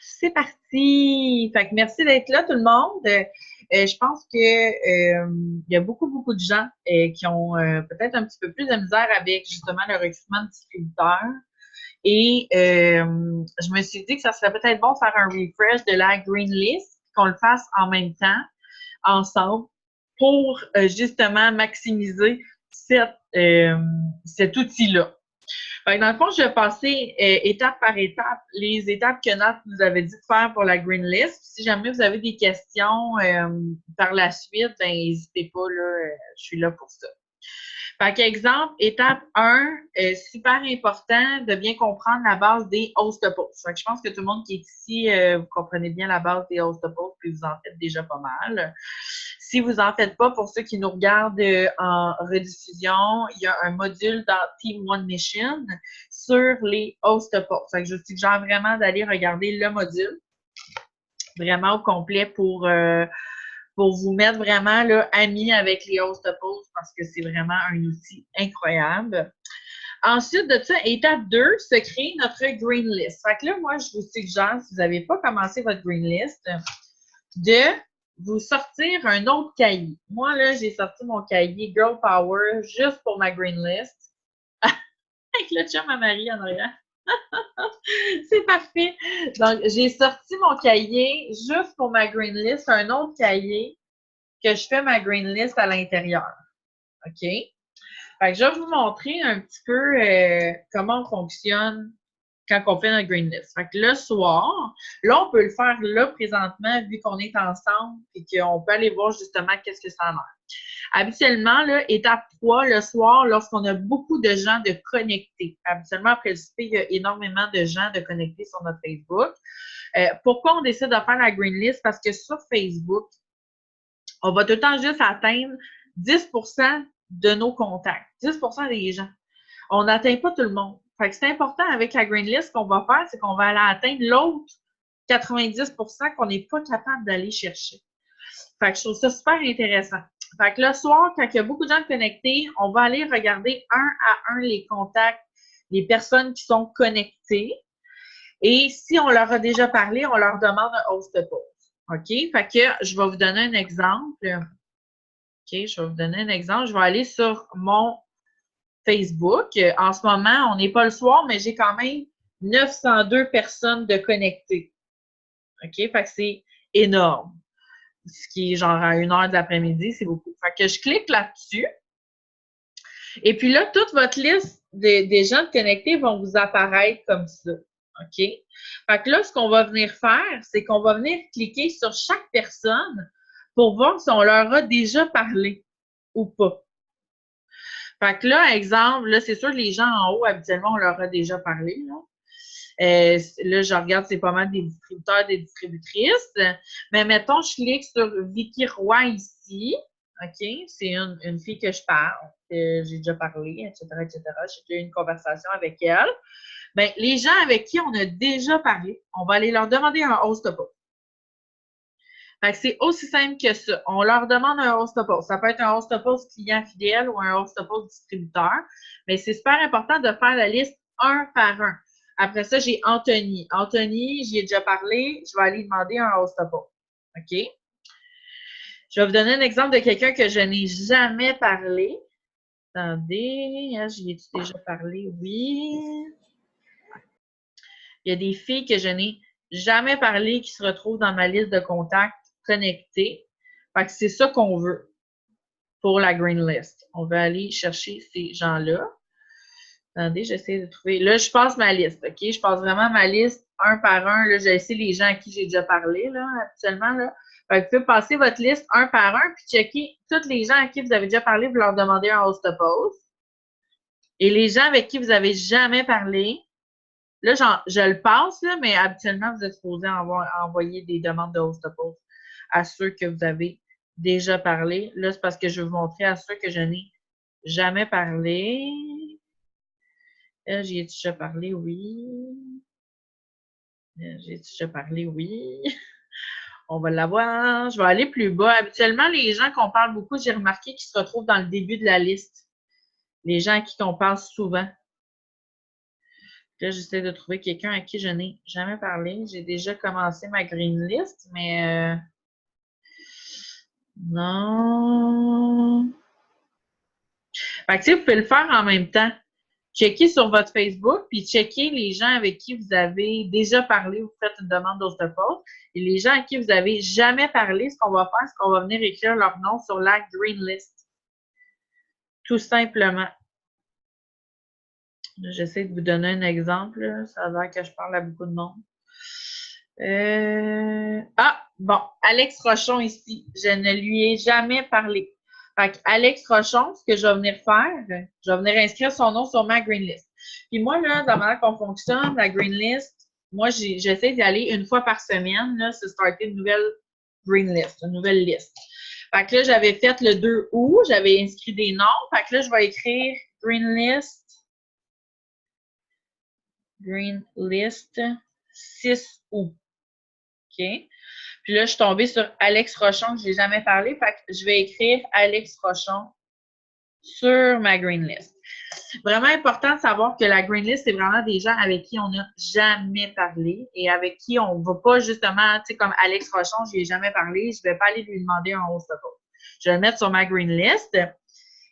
C'est parti! Fait que merci d'être là, tout le monde. Je pense que il y a beaucoup de gens qui ont peut-être un petit peu plus de misère avec justement le recrutement de distributeurs. Et je me suis dit que ça serait peut-être bon de faire un refresh de la green list, qu'on le fasse en même temps, ensemble, pour justement maximiser cet outil-là. Dans le fond, je vais passer étape par étape les étapes que Nat nous avait dit de faire pour la green list. Si jamais vous avez des questions par la suite, ben n'hésitez pas, là, je suis là pour ça. Par exemple, étape 1, super important de bien comprendre la base des host posts. Je pense que tout le monde qui est ici, vous comprenez bien la base des host posts, puis vous en faites déjà pas mal. Si vous n'en faites pas, pour ceux qui nous regardent en rediffusion, il y a un module dans Team One Mission sur les host posts. Je vous suggère vraiment d'aller regarder le module vraiment au complet pour vous mettre vraiment là, amis avec les host posts parce que c'est vraiment un outil incroyable. Ensuite de ça, étape 2, se créer notre green list. Fait que là, moi, je vous suggère, si vous n'avez pas commencé votre green list, de vous sortir un autre cahier. Moi, là, j'ai sorti mon cahier Girl Power juste pour ma green list. Avec le chum à Marie en arrière. C'est parfait. Donc, j'ai sorti mon cahier juste pour ma green list, un autre cahier que je fais ma green list à l'intérieur. OK? Fait que je vais vous montrer un petit peu comment on fonctionne quand on fait notre green list. Fait que le soir, là, on peut le faire là présentement, vu qu'on est ensemble et qu'on peut aller voir justement qu'est-ce que ça a l'air. Habituellement, là, étape 3, le soir, lorsqu'on a beaucoup de gens de connectés. Habituellement, après le souper, il y a énormément de gens de connectés sur notre Facebook. Pourquoi on décide de faire la green list? Parce que sur Facebook, on va tout le temps juste atteindre 10% de nos contacts, 10% des gens. On n'atteint pas tout le monde. Fait que c'est important avec la green list qu'on va faire, c'est qu'on va aller atteindre l'autre 90% qu'on n'est pas capable d'aller chercher. Fait que je trouve ça super intéressant. Fait que le soir, quand il y a beaucoup de gens connectés, on va aller regarder un à un les contacts, les personnes qui sont connectées. Et si on leur a déjà parlé, on leur demande un host post. OK? Fait que je vais vous donner un exemple. OK, je vais vous donner un exemple. Je vais aller sur mon Facebook. En ce moment, on n'est pas le soir, mais j'ai quand même 902 personnes de connectées. OK? Fait que c'est énorme. Ce qui est genre à 1 heure de l'après-midi, c'est beaucoup. Fait que je clique là-dessus. Et puis là, toute votre liste des gens connectés vont vous apparaître comme ça. OK? Fait que là, ce qu'on va venir faire, c'est qu'on va venir cliquer sur chaque personne pour voir si on leur a déjà parlé ou pas. Fait que là, exemple, là, c'est sûr que les gens en haut, habituellement, on leur a déjà parlé. Là, je regarde, c'est pas mal des distributeurs, des distributrices. Mais mettons, je clique sur Vicky Roy ici. OK? C'est une fille que je parle, que j'ai déjà parlé, etc., etc. J'ai déjà eu une conversation avec elle. Bien, les gens avec qui on a déjà parlé, on va aller leur demander un host post. Fait que c'est aussi simple que ça. On leur demande un host post. Ça peut être un host post client fidèle ou un host post distributeur. Mais c'est super important de faire la liste un par un. Après ça, j'ai Anthony. Anthony, j'y ai déjà parlé. Je vais aller demander un host post. OK? Je vais vous donner un exemple de quelqu'un que je n'ai jamais parlé. Attendez, hein, j'y ai déjà parlé? Oui. Il y a des filles que je n'ai jamais parlé qui se retrouvent dans ma liste de contacts connectés. Fait que c'est ça qu'on veut pour la green list. On va aller chercher ces gens-là. Attendez, j'essaie de trouver. Là, je passe ma liste, OK? Je passe vraiment ma liste un par un. Là, j'ai essayé les gens à qui j'ai déjà parlé, là, actuellement, là. Fait que vous pouvez passer votre liste un par un, puis checker tous les gens à qui vous avez déjà parlé, vous leur demandez un host post. Et les gens avec qui vous avez jamais parlé, là, je le passe, là, mais habituellement, vous êtes supposé envoyer des demandes de host post à ceux que vous avez déjà parlé. Là, c'est parce que je vais vous montrer à ceux que je n'ai jamais parlé. J'y ai déjà parlé, oui. J'ai déjà parlé, oui. On va l'avoir. Je vais aller plus bas. Habituellement, les gens qu'on parle beaucoup, j'ai remarqué qu'ils se retrouvent dans le début de la liste. Les gens à qui on parle souvent. Là, j'essaie de trouver quelqu'un à qui je n'ai jamais parlé. J'ai déjà commencé ma green list, mais non. Fait que, tu sais, vous pouvez le faire en même temps. Checkez sur votre Facebook, puis checkez les gens avec qui vous avez déjà parlé, vous faites une demande d'Ostapod. Et les gens à qui vous avez jamais parlé, ce qu'on va faire, c'est qu'on va venir écrire leur nom sur la green list. Tout simplement. J'essaie de vous donner un exemple. Là. Ça a l'air que je parle à beaucoup de monde. Ah, bon, Alex Rochon ici. Je ne lui ai jamais parlé. Fait Alex Rochon, ce que je vais venir faire, je vais venir inscrire son nom sur ma green list. Puis moi, là, dans la manière qu'on fonctionne, la green list, moi, j'essaie d'y aller une fois par semaine, là, c'est starter une nouvelle green list, une nouvelle liste. Fait que là, j'avais fait le 2 août, j'avais inscrit des noms. Fait que là, je vais écrire green list 6 août. OK? Puis là, je suis tombée sur Alex Rochon, que je n'ai jamais parlé. Fait que je vais écrire Alex Rochon sur ma green list. Vraiment important de savoir que la green list, c'est vraiment des gens avec qui on n'a jamais parlé et avec qui on ne va pas justement, tu sais, comme Alex Rochon, je lui ai jamais parlé, je ne vais pas aller lui demander un host of post. Je vais le mettre sur ma green list.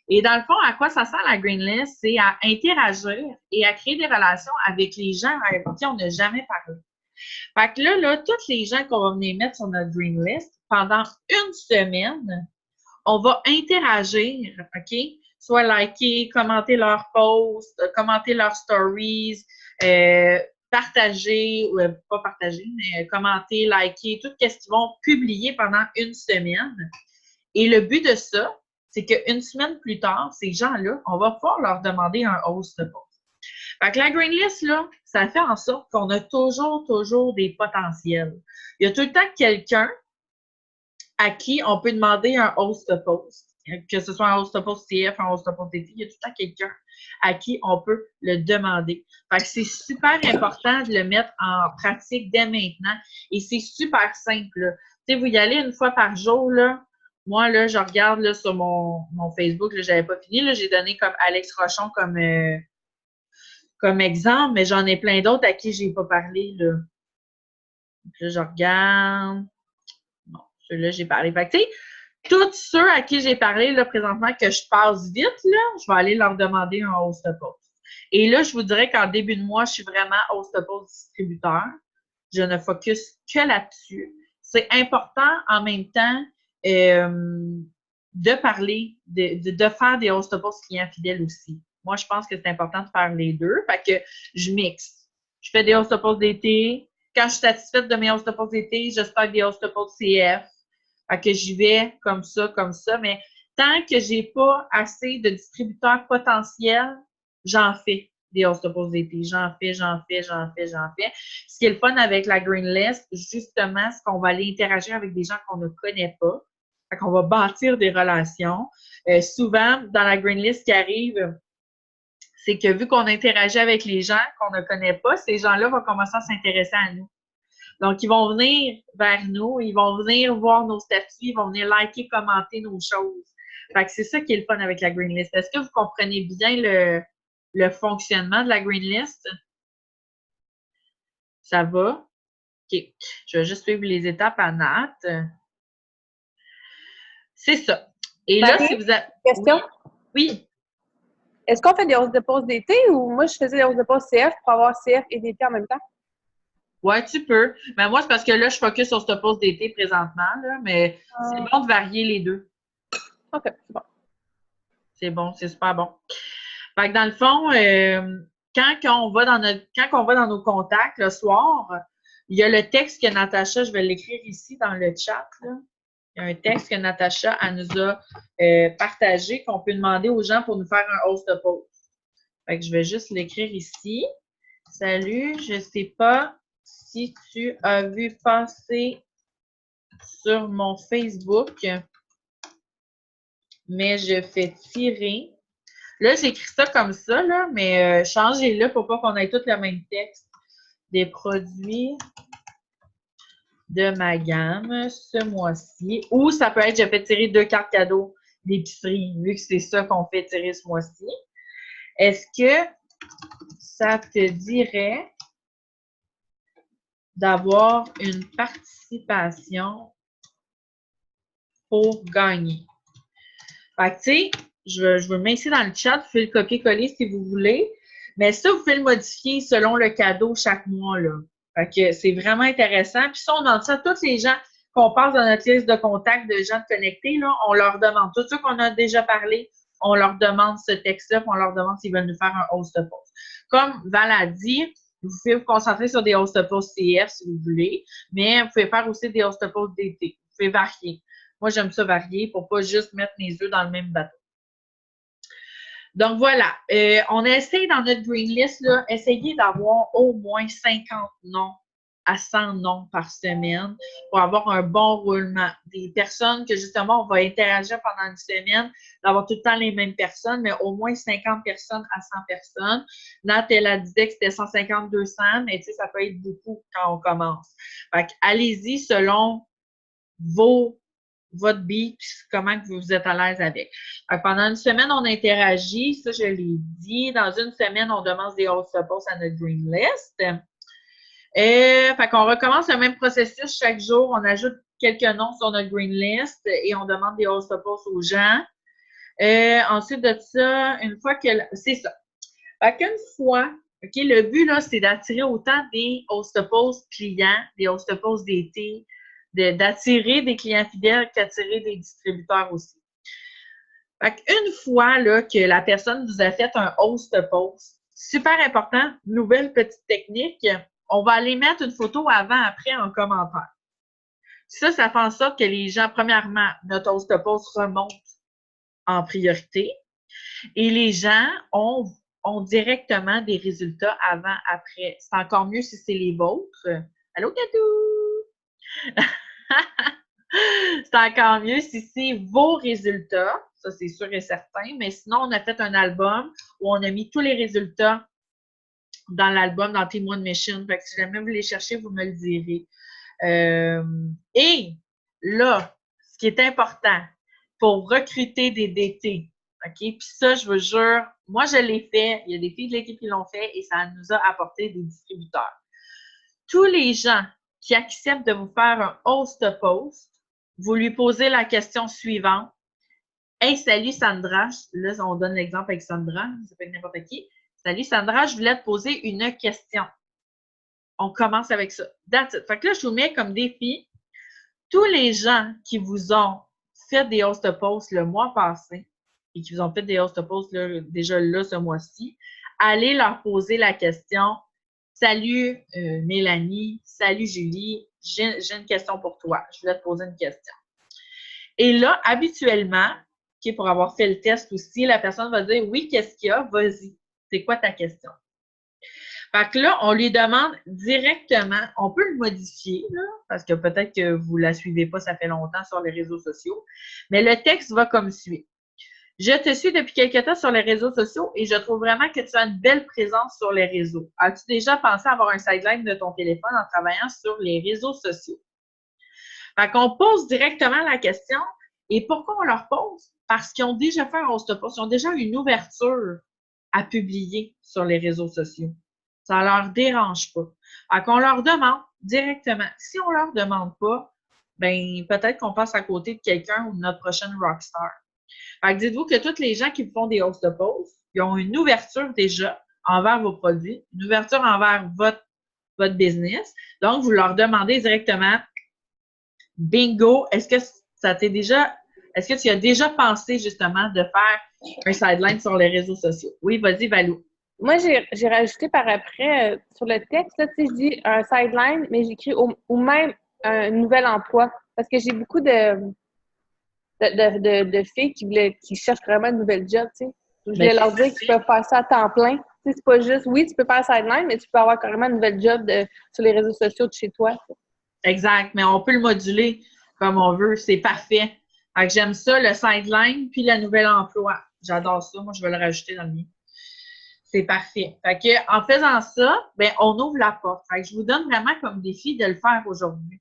Et dans le fond, à quoi ça sert la green list? C'est à interagir et à créer des relations avec les gens avec qui on n'a jamais parlé. Fait que là, tous les gens qu'on va venir mettre sur notre green list, pendant une semaine, on va interagir, OK? Soit liker, commenter leurs posts, commenter leurs stories, partager, ou pas partager, mais commenter, liker, tout ce qu'ils vont publier pendant une semaine. Et le but de ça, c'est qu'une semaine plus tard, ces gens-là, on va pouvoir leur demander un host de post. Fait que la green list, là, ça fait en sorte qu'on a toujours des potentiels. Il y a tout le temps quelqu'un à qui on peut demander un host post. Que ce soit un host post CF, un host post DT, il y a tout le temps quelqu'un à qui on peut le demander. Fait que c'est super important de le mettre en pratique dès maintenant et c'est super simple. Tu sais, vous y allez une fois par jour, là. Moi, là, je regarde là, sur mon Facebook, là, j'avais pas fini, là, j'ai donné comme Alex Rochon comme exemple, mais j'en ai plein d'autres à qui j'ai pas parlé, là. Donc là, je regarde. Bon, ceux-là, j'ai parlé. Fait que, tu sais, tous ceux à qui j'ai parlé, là, présentement, que je passe vite, là, je vais aller leur demander un host post. Et là, je vous dirais qu'en début de mois, je suis vraiment host post distributeur. Je ne focus que là-dessus. C'est important en même temps de parler, de faire des host posts clients fidèles aussi. Moi, je pense que c'est important de faire les deux. Fait que je mixe. Je fais des host posts d'été. Quand je suis satisfaite de mes host posts d'été, je starte des host posts CF. Fait que j'y vais comme ça. Mais tant que j'ai pas assez de distributeurs potentiels, j'en fais des host posts d'été. J'en fais. Ce qui est le fun avec la green list, justement, c'est qu'on va aller interagir avec des gens qu'on ne connaît pas. Fait qu'on va bâtir des relations. Souvent, dans la green list qui arrive, c'est que vu qu'on interagit avec les gens qu'on ne connaît pas, ces gens-là vont commencer à s'intéresser à nous. Donc, ils vont venir vers nous, ils vont venir voir nos statuts, ils vont venir liker, commenter nos choses. Fait que c'est ça qui est le fun avec la green list. Est-ce que vous comprenez bien le fonctionnement de la green list? Ça va? OK. Je vais juste suivre les étapes à Nat. C'est ça. Et là, si vous avez... Question? Oui. Est-ce qu'on fait des hausses de pause d'été ou moi, je faisais des hausses de pause CF pour avoir CF et d'été en même temps? Ouais, tu peux. Mais moi, c'est parce que là, je focus sur ce poste d'été présentement, là, mais c'est bon de varier les deux. OK, c'est bon. C'est bon, c'est super bon. Fait que dans le fond, quand on va dans nos contacts le soir, il y a le texte que Natacha, je vais l'écrire ici dans le chat, là. Il y a un texte que Natacha elle nous a partagé qu'on peut demander aux gens pour nous faire un host de pause. Fait que je vais juste l'écrire ici. Salut, je sais pas si tu as vu passer sur mon Facebook, mais je fais tirer. Là, j'écris ça comme ça, là, mais changez-le pour pas qu'on ait tous le même texte. Des produits de ma gamme ce mois-ci. Ou ça peut être, j'ai fait tirer 2 cartes cadeaux d'épicerie, vu que c'est ça qu'on fait tirer ce mois-ci. Est-ce que ça te dirait d'avoir une participation pour gagner? Fait que, tu sais, je veux mettre ici dans le chat, vous pouvez le copier-coller si vous voulez, mais ça, vous pouvez le modifier selon le cadeau chaque mois, là. Fait que c'est vraiment intéressant. Puis ça, on demande ça à tous les gens qu'on passe dans notre liste de contacts de gens connectés, là, on leur demande, tous ceux qu'on a déjà parlé, on leur demande ce texte-là, puis on leur demande s'ils veulent nous faire un host post. Comme Val a dit, vous pouvez vous concentrer sur des host posts CF si vous voulez, mais vous pouvez faire aussi des host posts d'été. Vous pouvez varier. Moi, j'aime ça varier pour pas juste mettre mes œufs dans le même bateau. Donc, voilà. On essaie dans notre green list, là, essayer d'avoir au moins 50 noms à 100 noms par semaine pour avoir un bon roulement. Des personnes que, justement, on va interagir pendant une semaine, d'avoir tout le temps les mêmes personnes, mais au moins 50 personnes à 100 personnes. Nat, elle a dit que c'était 150, 200, mais tu sais, ça peut être beaucoup quand on commence. Fait que, allez-y selon votre beat, comment que vous êtes à l'aise avec. Alors, pendant une semaine, on interagit, ça je l'ai dit. Dans une semaine, on demande des host posts à notre green list. Fait qu'on recommence le même processus chaque jour. On ajoute quelques noms sur notre green list et on demande des host posts aux gens. Ensuite de ça, une fois que... C'est ça. Fait qu'une fois, OK, le but, là, c'est d'attirer autant des host posts clients, des host posts d'été, d'attirer des clients fidèles qu'attirer des distributeurs aussi. Fait qu'une fois là, que la personne vous a fait un host post, super important, nouvelle petite technique, on va aller mettre une photo avant-après en commentaire. Ça fait en sorte que les gens, premièrement, notre host post remonte en priorité et les gens ont directement des résultats avant-après. C'est encore mieux si c'est les vôtres. Allô, Gadou! C'est encore mieux si c'est vos résultats, ça c'est sûr et certain, mais sinon on a fait un album où on a mis tous les résultats dans l'album, dans Témoin de Mission. Fait que si jamais vous les cherchez, vous me le direz. Et là, ce qui est important, pour recruter des DT, OK? Puis ça, je vous jure, moi je l'ai fait, il y a des filles de l'équipe qui l'ont fait et ça nous a apporté des distributeurs. Tous les gens qui acceptent de vous faire un host post, vous lui posez la question suivante. Hey, salut Sandra. Là, on donne l'exemple avec Sandra. Ça peut être n'importe qui. Salut Sandra, je voulais te poser une question. On commence avec ça. That's it. Fait que là, je vous mets comme défi tous les gens qui vous ont fait des host posts le mois passé et qui vous ont fait des host posts là, déjà là ce mois-ci, allez leur poser la question. Salut Mélanie, salut Julie, j'ai une question pour toi. Je voulais te poser une question. Et là, habituellement, okay, pour avoir fait le test aussi, la personne va dire oui, qu'est-ce qu'il y a? Vas-y. C'est quoi ta question? Fait que là, on lui demande directement, on peut le modifier, là, parce que peut-être que vous ne la suivez pas, ça fait longtemps sur les réseaux sociaux, mais le texte va comme suit. Je te suis depuis quelque temps sur les réseaux sociaux et je trouve vraiment que tu as une belle présence sur les réseaux. As-tu déjà pensé à avoir un sideline de ton téléphone en travaillant sur les réseaux sociaux? Fait qu'on pose directement la question. Et pourquoi on leur pose? Parce qu'ils ont déjà fait un host post, ils ont déjà une ouverture à publier sur les réseaux sociaux. Ça ne leur dérange pas. Fait qu'on leur demande directement. Si on ne leur demande pas, ben peut-être qu'on passe à côté de quelqu'un ou de notre prochaine rockstar. Fait que dites-vous que tous les gens qui font des host posts, ils ont une ouverture déjà envers vos produits, une ouverture envers votre business. Donc, vous leur demandez directement, bingo, est-ce que tu as déjà pensé justement de faire un sideline sur les réseaux sociaux? Oui, vas-y, Valou. Moi, j'ai rajouté par après, sur le texte, là, tu sais, je dis un sideline, mais j'écris ou même un nouvel emploi. Parce que j'ai beaucoup de filles qui cherchent vraiment une nouvelle job, tu sais. Je voulais leur dire qu'ils peuvent faire ça à temps plein. Tu sais, c'est pas juste, oui, tu peux faire sideline, mais tu peux avoir carrément une nouvelle job sur les réseaux sociaux de chez toi. Ça. Exact, mais on peut le moduler comme on veut, c'est parfait. Fait que j'aime ça, le sideline, puis le nouvel emploi. J'adore ça, moi je vais le rajouter dans le mien. C'est parfait. Fait que, en faisant ça, ben, on ouvre la porte. Fait que je vous donne vraiment comme défi de le faire aujourd'hui.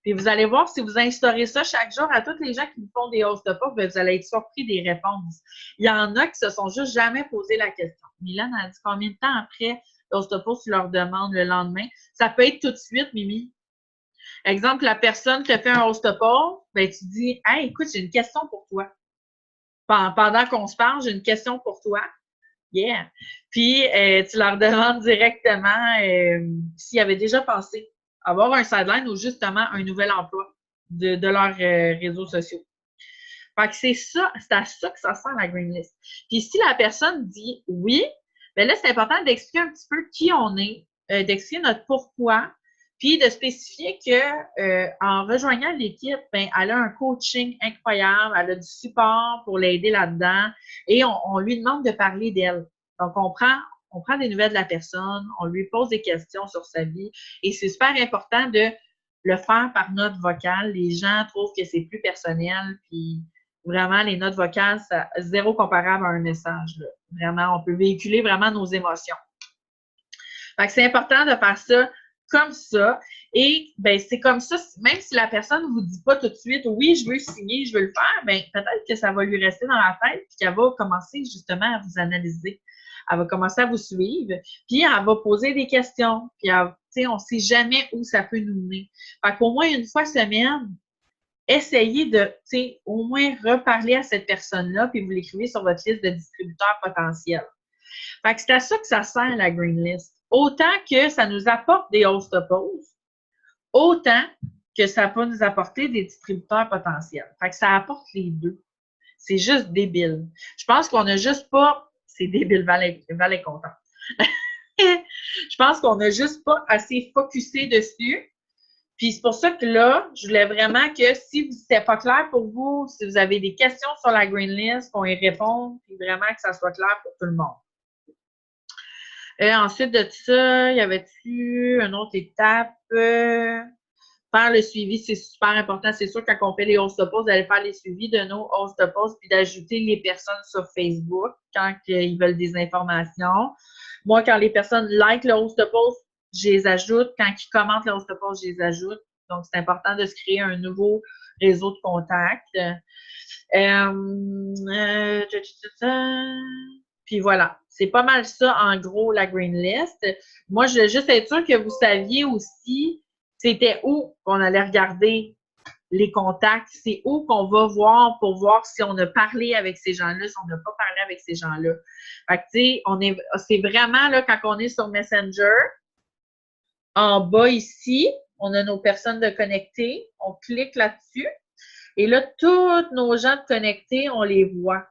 Puis vous allez voir, si vous instaurez ça chaque jour à tous les gens qui vous font des hausses de poids, vous allez être surpris des réponses. Il y en a qui se sont juste jamais posé la question. Milan a dit combien de temps après l'hausse de poids, tu leur demandes le lendemain? Ça peut être tout de suite, Mimi. Exemple, la personne te fait un hausse de poids, ben tu dis, hey, écoute, j'ai une question pour toi. Pendant qu'on se parle, j'ai une question pour toi. Yeah. Puis, tu leur demandes directement s'ils avaient déjà pensé avoir un sideline ou justement un nouvel emploi de leurs réseaux sociaux. Fait que c'est à ça que ça sert la green list. Puis si la personne dit oui, bien là, c'est important d'expliquer un petit peu qui on est, d'expliquer notre pourquoi, puis de spécifier que en rejoignant l'équipe, ben, elle a un coaching incroyable, elle a du support pour l'aider là-dedans et on lui demande de parler d'elle. Donc, on prend des nouvelles de la personne, on lui pose des questions sur sa vie et c'est super important de le faire par note vocale. Les gens trouvent que c'est plus personnel, puis vraiment, les notes vocales, c'est zéro comparable à un message. Là. Vraiment, on peut véhiculer vraiment nos émotions. Fait que c'est important de faire ça comme ça. Et ben c'est comme ça, même si la personne ne vous dit pas tout de suite oui, je veux signer, je veux le faire, ben peut-être que ça va lui rester dans la tête et qu'elle va commencer justement à vous analyser. Elle va commencer à vous suivre, puis elle va poser des questions. Puis on ne sait jamais où ça peut nous mener. Fait qu'au moins une fois semaine, essayez de, au moins reparler à cette personne-là, puis vous l'écrivez sur votre liste de distributeurs potentiels. Fait que c'est à ça que ça sert, la green list. Autant que ça nous apporte des hausses de pause, autant que ça peut nous apporter des distributeurs potentiels. Fait que ça apporte les deux. C'est juste débile. Je pense qu'on n'a juste pas... C'est débile, Val est contente. Je pense qu'on n'a juste pas assez focusé dessus. Puis c'est pour ça que là, je voulais vraiment que si c'était pas clair pour vous, si vous avez des questions sur la green list, qu'on y réponde, puis vraiment que ça soit clair pour tout le monde. Ensuite de ça, il y avait-tu une autre étape? Faire le suivi, c'est super important. C'est sûr, quand on fait les hausses de pause, d'aller faire les suivis de nos hausses de pause, puis d'ajouter les personnes sur Facebook quand ils veulent des informations. Moi, quand les personnes like le hausse de pause, je les ajoute. Quand ils commentent le hausse de pause, je les ajoute. Donc, c'est important de se créer un nouveau réseau de contacts. Puis voilà, c'est pas mal ça, en gros, la green list. Moi, je voulais juste être sûre que vous saviez aussi c'était où qu'on allait regarder les contacts, c'est où qu'on va voir pour voir si on a parlé avec ces gens-là, si on n'a pas parlé avec ces gens-là. Fait que, tu sais, c'est vraiment, là, quand on est sur Messenger, en bas ici, on a nos personnes de connecter, on clique là-dessus, et là, tous nos gens de connecter, on les voit.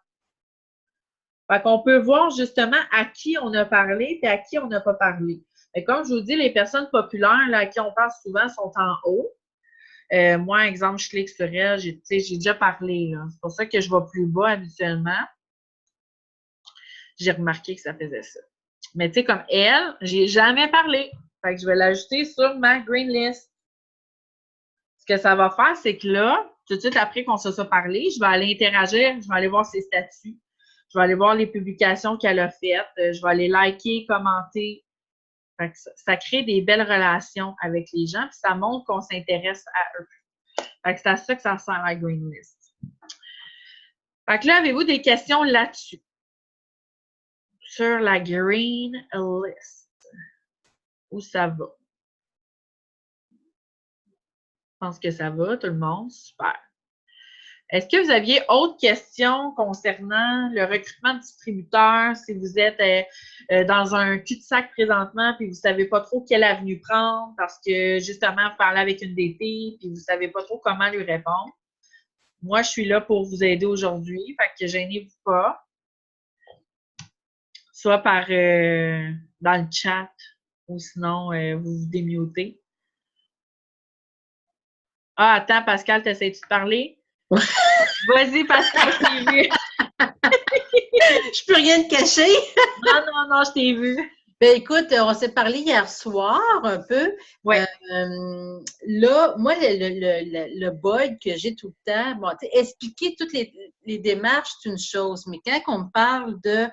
Fait qu'on peut voir justement à qui on a parlé et à qui on n'a pas parlé. Et comme je vous dis, les personnes populaires là, à qui on parle souvent sont en haut. Moi, exemple, je clique sur elle, j'ai déjà parlé. C'est pour ça que je vais plus bas habituellement. J'ai remarqué que ça faisait ça. Mais tu sais, comme elle, j'ai jamais parlé. Fait que je vais l'ajouter sur ma green list. Ce que ça va faire, c'est que là, tout de suite après qu'on se soit parlé, je vais aller interagir, je vais aller voir ses statuts. Je vais aller voir les publications qu'elle a faites. Je vais aller liker, commenter. Fait que ça crée des belles relations avec les gens, puis ça montre qu'on s'intéresse à eux. Fait que c'est à ça que ça sert la green list. Fait que là, avez-vous des questions là-dessus? Sur la green list. Où ça va? Je pense que ça va, tout le monde. Super. Est-ce que vous aviez autre questions concernant le recrutement de distributeurs, si vous êtes dans un cul-de-sac présentement puis vous ne savez pas trop quelle avenue prendre parce que justement, vous parlez avec une DT puis vous ne savez pas trop comment lui répondre? Moi, je suis là pour vous aider aujourd'hui, fait que gênez-vous pas. Soit par dans le chat ou sinon vous vous démutez. Ah, attends, Pascal, t'essaies-tu de parler? Vas-y, Pascal, je t'ai vu. Je peux rien te cacher. Non, je t'ai vu. Ben écoute, on s'est parlé hier soir un peu. Ouais. Là, moi, le bug que j'ai tout le temps, bon, expliquer toutes les démarches, c'est une chose, mais quand on me parle de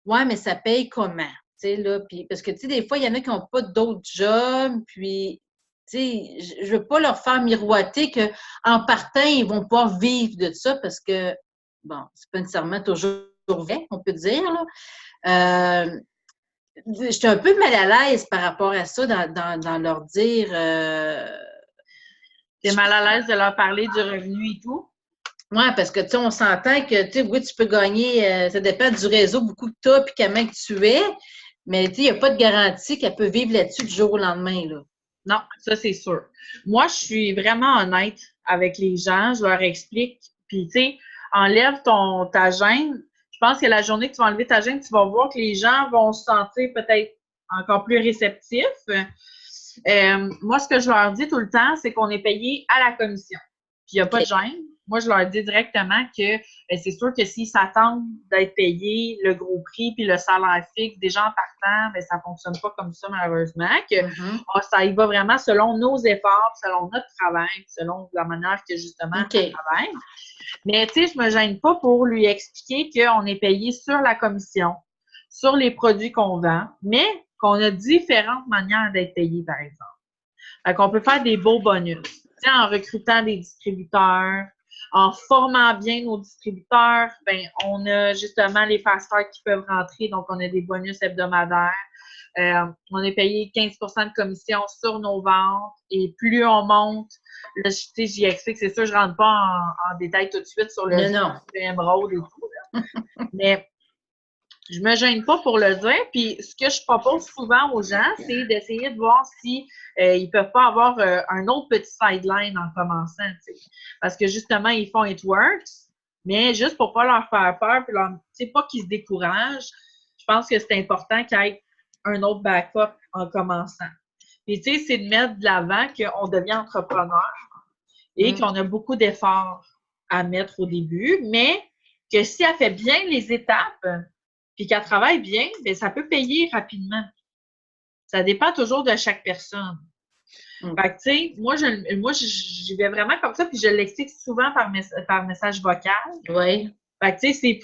ouais, mais ça paye comment? Là, puis, parce que tu sais, des fois, il y en a qui n'ont pas d'autres jobs, puis Tu sais, je veux pas leur faire miroiter qu'en partant, ils vont pas vivre de ça parce que, bon, c'est pas nécessairement toujours vrai, on peut dire, là. J'étais un peu mal à l'aise par rapport à ça, dans leur dire. T'es mal à l'aise de leur parler du revenu et tout? Oui, parce que, tu sais, on s'entend que, tu sais, oui, tu peux gagner, ça dépend du réseau, beaucoup que tu as, puis comment que tu es, mais, tu sais, il n'y a pas de garantie qu'elle peut vivre là-dessus du jour au lendemain, là. Non, ça, c'est sûr. Moi, je suis vraiment honnête avec les gens. Je leur explique. Puis, tu sais, enlève ta gêne. Je pense que la journée que tu vas enlever ta gêne, tu vas voir que les gens vont se sentir peut-être encore plus réceptifs. Moi, ce que je leur dis tout le temps, c'est qu'on est payé à la commission. Puis, il n'y a pas de gêne. Moi, je leur dis directement que c'est sûr que s'ils s'attendent d'être payés le gros prix puis le salaire fixe, déjà en partant, bien, ça ne fonctionne pas comme ça, malheureusement. Que, ça y va vraiment selon nos efforts, selon notre travail, selon la manière que, justement, on travaille. Mais, tu sais, je ne me gêne pas pour lui expliquer qu'on est payé sur la commission, sur les produits qu'on vend, mais qu'on a différentes manières d'être payé, par exemple. Fait qu'on peut faire des beaux bonus. Tu sais, en recrutant des distributeurs, en formant bien nos distributeurs, ben, on a justement les fasters qui peuvent rentrer, donc on a des bonus hebdomadaires. On est payé 15% de commission sur nos ventes et plus on monte, là, tu sais, j'y explique, c'est sûr, je ne rentre pas en détail tout de suite sur le Emerald et tout, là. Mais je me gêne pas pour le dire. Puis, ce que je propose souvent aux gens, c'est d'essayer de voir si ils peuvent pas avoir un autre petit sideline en commençant, tu sais. Parce que justement, ils font It Works, mais juste pour pas leur faire peur, puis leur, tu sais, pas qu'ils se découragent, je pense que c'est important qu'il y ait un autre backup en commençant. Puis, tu sais, c'est de mettre de l'avant qu'on devient entrepreneur et qu'on a beaucoup d'efforts à mettre au début, mais que si elle fait bien les étapes, puis qu'elle travaille bien, bien, ça peut payer rapidement. Ça dépend toujours de chaque personne. Fait que, tu sais, moi, j'y vais vraiment comme ça, puis je l'explique souvent par message vocal. Oui. Fait que, tu sais,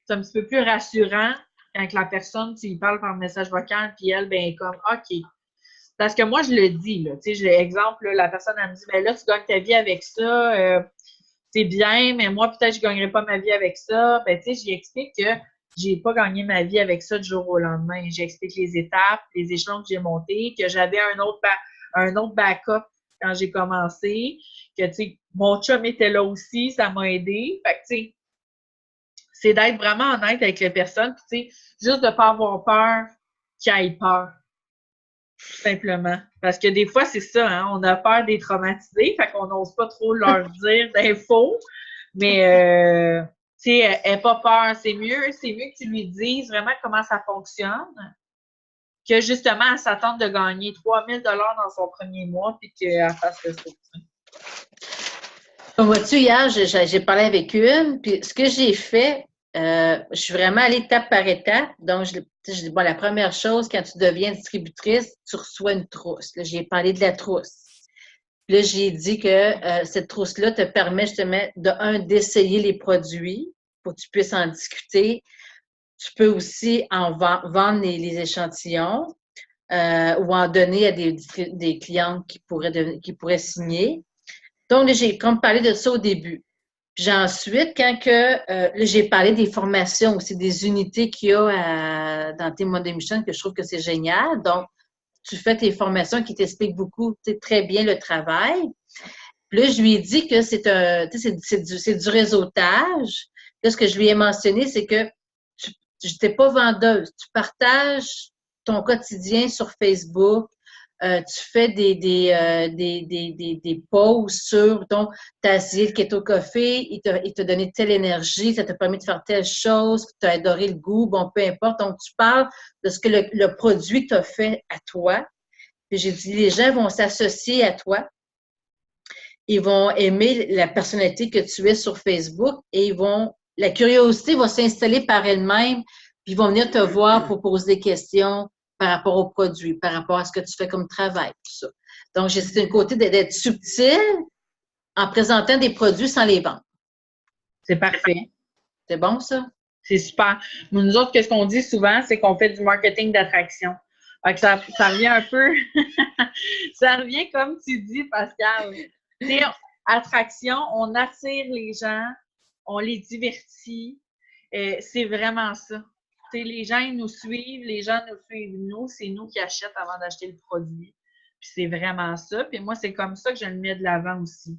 c'est un petit peu plus rassurant quand la personne, tu lui parles par message vocal, puis elle, ben, comme, OK. Parce que moi, je le dis, là, tu sais, exemple, là, la personne, elle me dit, ben là, tu gagnes ta vie avec ça, c'est bien, mais moi, peut-être, je ne gagnerai pas ma vie avec ça. Ben, tu sais, j'y explique que j'ai pas gagné ma vie avec ça du jour au lendemain. J'explique les étapes, les échelons que j'ai montés, que j'avais un autre backup quand j'ai commencé, que, tu sais, mon chum était là aussi, ça m'a aidé. Fait que, tu sais, c'est d'être vraiment honnête avec les personnes, puis, tu sais, juste de pas avoir peur qu'ils aient peur. Tout simplement. Parce que des fois, c'est ça, hein, on a peur d'être traumatisé, fait qu'on n'ose pas trop leur dire d'infos, mais tu sais, aie pas peur. C'est mieux que tu lui dises vraiment comment ça fonctionne que justement, elle s'attende de gagner 3 000 $ dans son premier mois puis qu'elle fasse le saut. Vois-tu, hier, j'ai parlé avec une, puis ce que j'ai fait, je suis vraiment allée étape par étape. Donc, je dis, bon, la première chose, quand tu deviens distributrice, tu reçois une trousse. Là, j'ai parlé de la trousse. Puis là, j'ai dit que cette trousse-là te permet justement, d'essayer les produits pour que tu puisses en discuter. Tu peux aussi vendre les échantillons ou en donner à des clientes qui pourraient signer. Donc, j'ai comme parlé de ça au début. Puis ensuite, j'ai parlé des formations aussi, des unités qu'il y a dans tes modes d'émission que je trouve que c'est génial. Donc, tu fais tes formations qui t'expliquent beaucoup, très bien le travail. Puis là, je lui ai dit que c'est du réseautage. Là, ce que je lui ai mentionné, c'est que tu n'es pas vendeuse. Tu partages ton quotidien sur Facebook. Tu fais des posts sur, donc, tu as essayé le Keto Coffee, il t'a donné telle énergie, ça t'a permis de faire telle chose, tu as adoré le goût, bon, peu importe. Donc, tu parles de ce que le produit t'a fait à toi. Puis j'ai dit, les gens vont s'associer à toi. Ils vont aimer la personnalité que tu es sur Facebook et la curiosité va s'installer par elle-même, puis ils vont venir te voir pour poser des questions par rapport aux produits, par rapport à ce que tu fais comme travail, tout ça. Donc, c'est un côté d'être subtil en présentant des produits sans les vendre. C'est parfait. C'est bon, ça? C'est super. Nous autres, qu'est-ce qu'on dit souvent, c'est qu'on fait du marketing d'attraction. Fait que ça revient un peu, ça revient comme tu dis, Pascal. Tu sais, attraction, on attire les gens, on les divertit. C'est vraiment ça. Tu sais, les gens, ils nous suivent, les gens nous suivent nous, c'est nous qui achetons avant d'acheter le produit. Puis c'est vraiment ça. Puis moi, c'est comme ça que je le mets de l'avant aussi.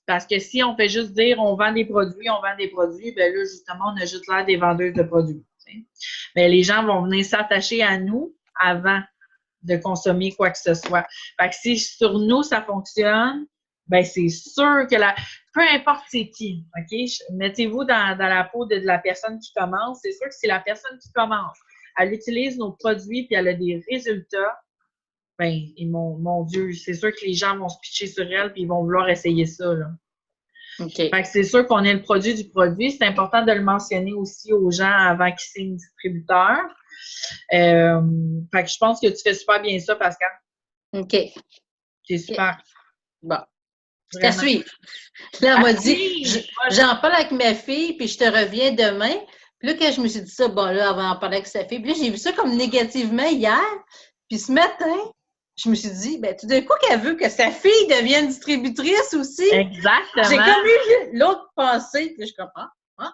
Parce que si on fait juste dire on vend des produits, ben là, justement, on a juste l'air des vendeuses de produits. T'sais. Mais les gens vont venir s'attacher à nous avant de consommer quoi que ce soit. Fait que si sur nous, ça fonctionne, ben c'est sûr que peu importe c'est qui, OK? Mettez-vous dans la peau de la personne qui commence. C'est sûr que si la personne qui commence, elle utilise nos produits puis elle a des résultats, ben, mon Dieu, c'est sûr que les gens vont se pitcher sur elle puis ils vont vouloir essayer ça, là. OK. Fait que c'est sûr qu'on est le produit du produit. C'est important de le mentionner aussi aux gens avant qu'ils signent distributeur. Fait que je pense que tu fais super bien ça, Pascal. OK. C'est super. Bon. C'est à suivre. Là, on m'a dit, j'en parle avec ma fille, puis je te reviens demain. Puis là, quand je me suis dit ça, bon, là, elle va en parler avec sa fille. Puis là, j'ai vu ça comme négativement hier. Puis ce matin, je me suis dit, ben, tout d'un coup, qu'elle veut que sa fille devienne distributrice aussi. Exactement. J'ai comme eu l'autre pensée, puis je comprends. Hein?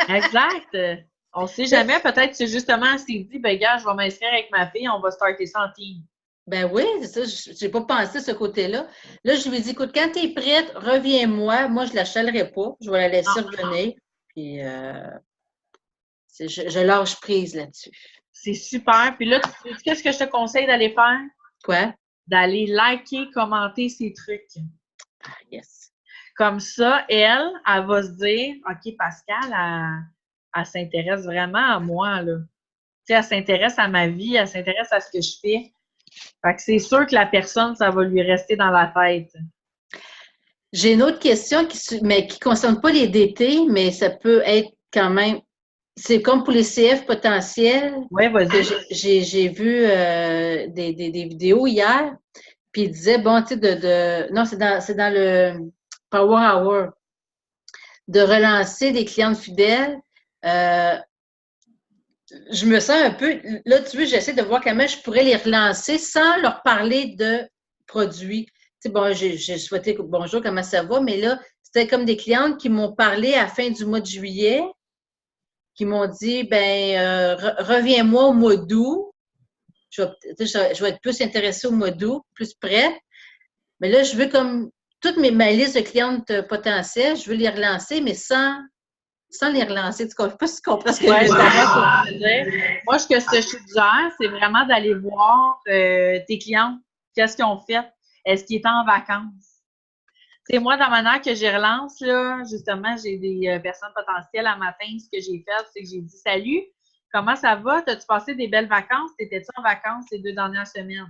Exact. On ne sait jamais. Peut-être que justement, elle s'est dit, ben, gars, je vais m'inscrire avec ma fille, on va starter ça en team. Ben oui, c'est ça. Je n'ai pas pensé à ce côté-là. Là, je lui ai dit, écoute, quand tu es prête, reviens-moi. Moi, je ne la chalerai pas. Je vais la laisser revenir. Puis, je lâche prise là-dessus. C'est super. Puis là, qu'est-ce que je te conseille d'aller faire? Quoi? D'aller liker, commenter ces trucs. Ah, yes. Comme ça, elle va se dire, OK, Pascal, elle s'intéresse vraiment à moi, là. Tu sais, elle s'intéresse à ma vie, elle s'intéresse à ce que je fais. Fait que c'est sûr que la personne, ça va lui rester dans la tête. J'ai une autre question qui ne concerne pas les DT, mais ça peut être quand même. C'est comme pour les CF potentiels. Oui, vas-y. J'ai vu des vidéos hier, puis il disait, bon, tu sais, non, c'est dans le Power Hour, de relancer des clientes fidèles. Je me sens un peu, là, tu vois, j'essaie de voir comment je pourrais les relancer sans leur parler de produits. Tu sais, bon, j'ai souhaité bonjour, comment ça va, mais là, c'était comme des clientes qui m'ont parlé à la fin du mois de juillet, qui m'ont dit, ben, reviens-moi au mois d'août. Je vais être plus intéressée au mois d'août, plus prête. Mais là, je veux comme toute ma liste de clientes potentielles, je veux les relancer, mais sans les relancer. Tu comprends pas si tu comprends ce que je veux dire? Moi, ce que je suggère, c'est vraiment d'aller voir tes clients. Qu'est-ce qu'ils ont fait? Est-ce qu'ils étaient en vacances? Tu sais, moi, dans la manière que je relance, là, justement, j'ai des personnes potentielles à matin. Ce que j'ai fait, c'est que j'ai dit « Salut, comment ça va? T'as-tu passé des belles vacances? T'étais-tu en vacances ces 2 dernières semaines? »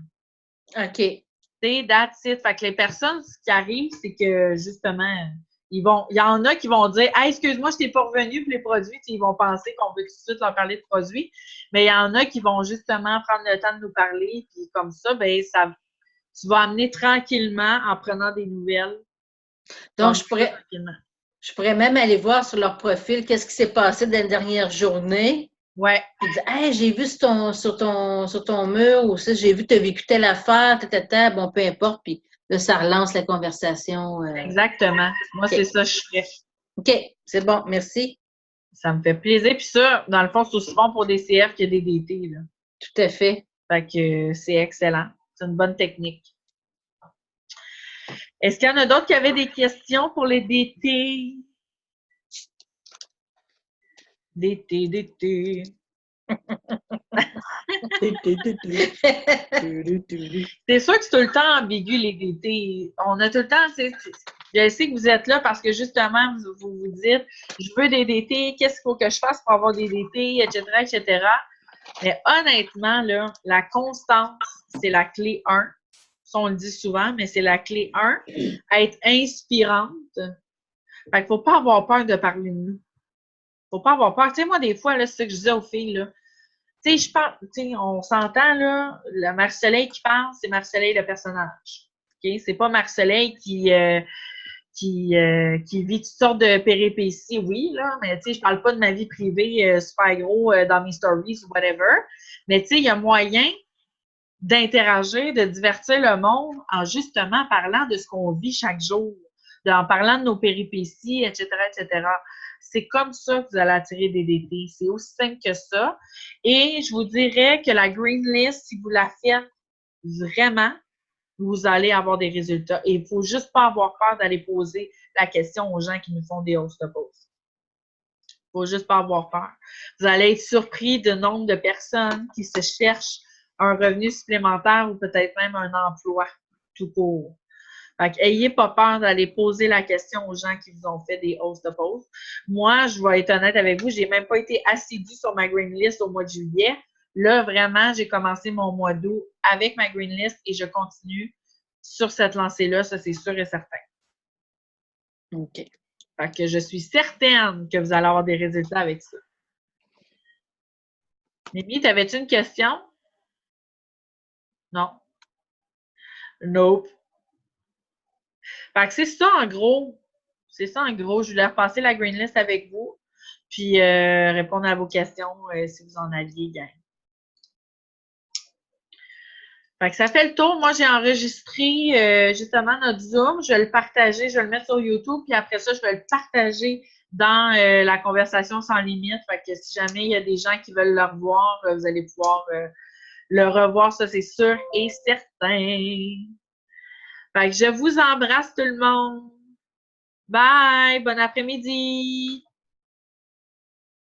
OK. Tu sais, that's it. Fait que les personnes, ce qui arrive, c'est que, justement, il y en a qui vont dire « Hey, excuse-moi, je t'ai pas revenu pour les produits. » Ils vont penser qu'on veut tout de suite leur parler de produits. Mais il y en a qui vont justement prendre le temps de nous parler. Puis comme ça, ben tu vas amener tranquillement en prenant des nouvelles. Donc, je pourrais même aller voir sur leur profil qu'est-ce qui s'est passé dans la dernière journée. Ouais. Puis dire, hey, j'ai vu sur ton mur, ou ça, j'ai vu que tu as vécu telle affaire, bon, peu importe. Puis là, ça relance la conversation. Exactement. Moi, okay. C'est ça que je ferais. OK, c'est bon, merci. Ça me fait plaisir. Puis ça, dans le fond, c'est aussi bon pour des CF que des DT, là. Tout à fait. Fait que c'est excellent. C'est une bonne technique. Est-ce qu'il y en a d'autres qui avaient des questions pour les DT? DT. C'est sûr que c'est tout le temps ambigu, les DT. On a tout le temps, je sais que vous êtes là parce que justement, vous dites, je veux des DT, qu'est-ce qu'il faut que je fasse pour avoir des DT, etc., etc. Mais honnêtement, là, la constance, c'est la clé 1. Ça, on le dit souvent, mais c'est la clé 1. Être inspirante. Fait qu'il faut pas avoir peur de parler de nous. Faut pas avoir peur. Tu sais, moi, des fois, là, c'est ça que je disais aux filles, là. Tu sais, je parle, tu sais, on s'entend, là, la Marie-Soleil qui parle, c'est Marie-Soleil le personnage. OK? C'est pas Marie-Soleil qui vit toutes sortes de péripéties, oui, là, mais tu sais, je parle pas de ma vie privée super gros dans mes stories ou whatever. Mais tu sais, il y a moyen d'interagir, de divertir le monde en justement parlant de ce qu'on vit chaque jour, en parlant de nos péripéties, etc., etc. C'est comme ça que vous allez attirer des DT. C'est aussi simple que ça. Et je vous dirais que la Green List, si vous la faites vraiment, vous allez avoir des résultats. Et il ne faut juste pas avoir peur d'aller poser la question aux gens qui nous font des host posts. Il ne faut juste pas avoir peur. Vous allez être surpris du nombre de personnes qui se cherchent un revenu supplémentaire ou peut-être même un emploi tout court. Fait qu'ayez pas peur d'aller poser la question aux gens qui vous ont fait des host posts. Moi, je vais être honnête avec vous, j'ai même pas été assidue sur ma Green List au mois de juillet. Là, vraiment, j'ai commencé mon mois d'août avec ma Green List et je continue sur cette lancée-là, ça c'est sûr et certain. OK. Fait que je suis certaine que vous allez avoir des résultats avec ça. Mimi, t'avais-tu une question? Non. Nope. Fait que c'est ça en gros. C'est ça en gros. Je voulais repasser la Green List avec vous, puis répondre à vos questions si vous en aviez, gang. Fait que ça fait le tour. Moi, j'ai enregistré justement notre Zoom. Je vais le partager, je vais le mettre sur YouTube, puis après ça, je vais le partager dans la conversation sans limite. Fait que si jamais il y a des gens qui veulent le revoir, vous allez pouvoir le revoir, ça c'est sûr et certain. Fait que je vous embrasse tout le monde. Bye! Bon après-midi!